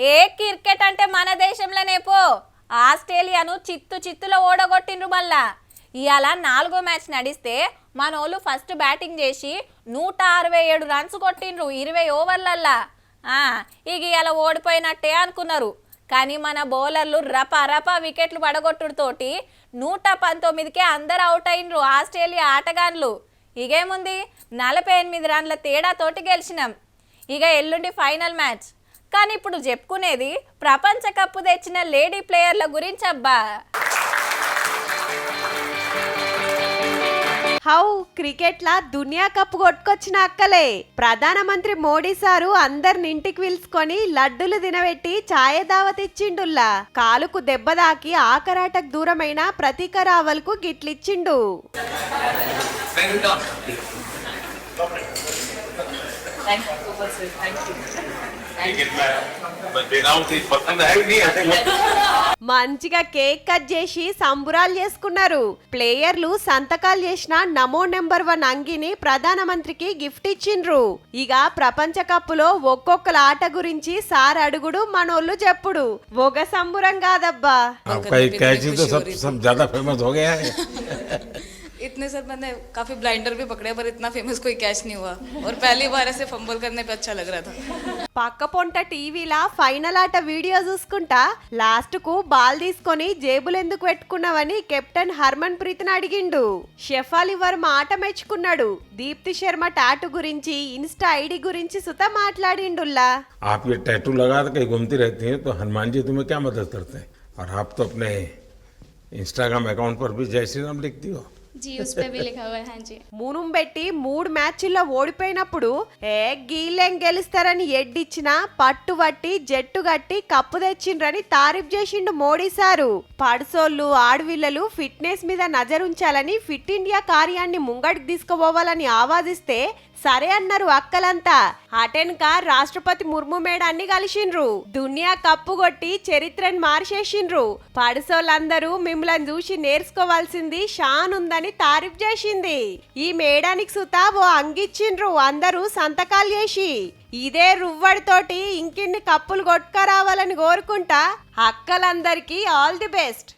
ఏ cricket అంటే మన దేశంలోనే పో. ఆస్ట్రేలియాను చిత్తులో ఓడగొట్టిండ్రు. మళ్ళా ఇవాళ 4వ మ్యాచ్ నడిస్తే మనోళ్ళు ఫస్ట్ బ్యాటింగ్ చేసి 167 రన్స్ కొట్టిండ్రు 20 ఓవర్లల్లా. ఇక ఇలా ఓడిపోయినట్టే అనుకున్నారు. కానీ మన బౌలర్లు రపా వికెట్లు పడగొట్టుతోటి 119కే అందరు అవుట్ అయినరు ఆస్ట్రేలియా ఆటగాన్లు. ఇగేముంది 48 రన్ల తేడాతోటి గెలిచినాం. ఇక ఎల్లుండి ఫైనల్ మ్యాచ్. కానీ ఇప్పుడు చెప్పుకునేది ప్రపంచ కప్పు తెచ్చిన లేడీ ప్లేయర్ల గురించి. అబ్బా హౌ క్రికెట్లా దునియా కప్ కొట్టుకొచ్చిన అక్కలే. ప్రధానమంత్రి మోడీ సారు అందరిని ఇంటికి పిలుచుకొని లడ్డులు తినబెట్టి ఛాయ దావత్ ఇచ్చిండుల్లా. కాలుకు దెబ్బ దాకి ఆకరాటకు దూరమైన ప్రతీక రావల్కు గిట్లిచ్చిండు. మంచిగా కేక్ కట్ చేసి సంబురాలు చేసుకున్నారు. ప్లేయర్లు సంతకాలు చేసిన నమో నెంబర్ 1 అంగిని ప్రధానమంత్రికి గిఫ్ట్ ఇచ్చిండ్రు. ఇక ప్రపంచ కప్పులో ఒక్కొక్కల ఆట గురించి సార్ అడుగుడు మనోళ్ళు చెప్పుడు. ఒక సంబురం కాదబ్బా. इतने सर मैंने काफी ब्लाइंडर भी पकड़े पर इतना फेमस कोई कैच नहीं हुआ और पहली बार ऐसे फंबल करने पे अच्छा लग रहा था. పక్క పొంట టీవీలా ఫైనల్ ఆట వీడియో చూసుకుంటా లాస్ట్ కు బాల్ తీసుకొని జేబులు ఎందుకు పెట్టుకున్నావని కెప్టెన్ హర్మన్ ప్రీత్ని అడిగిండు. షెఫాలి వర్మ ఆట మెచ్చుకున్నాడు. దీప్తి శర్మ టాటూ గురించి ఇన్స్టా ఐడి గురించి సుత మాట్లాడిండుల్లా. आप ये टैटू लगा के घूमती रहती हैं तो हनुमान जी तुम्हें क्या मदद करते हैं और आप तो अपने इंस्टाग्राम अकाउंट पर भी जय श्री राम लिखती हो. जी उस पे भी लिखा हुआ है. हाँ जी. మూనం పెట్టి 3 మ్యాచ్ల్లో ఓడిపోయినప్పుడు గీలేం గెలుస్తారని ఎడ్డిచ్చినా పట్టుబట్టి జట్టు గట్టి కప్పు తెచ్చిండ్రని తారీఫ్ చేసిండు మోడీ సారు. పడుసోళ్ళు ఆడవిల్లలు ఫిట్నెస్ మీద నజరుంచాలని ఫిట్ ఇండియా కార్యాన్ని ముంగడికి తీసుకుపోవాలని ఆవాదిస్తే సరే అన్నారు అక్కలంతా. అటెన్క రాష్ట్రపతి ముర్ము మేడాన్ని కలిసిండ్రు. దునియా కప్పు కొట్టి చరిత్రను మార్చేసిండ్రు. పడుసోళ్ళందరూ మిమ్మల్ని చూసి నేర్చుకోవాల్సింది షాన్ ఉందని తారీఫ్ చేసింది. ఈ మేడానికి సుతా ఓ అంగిచ్చిండ్రు అందరూ సంతకాలు చేసి. ఇదే రువ్వడితోటి ఇంకిన్ని కప్పులు కొట్టుకరావాలని కోరుకుంటా అక్కలందరికీ ఆల్ ది బెస్ట్.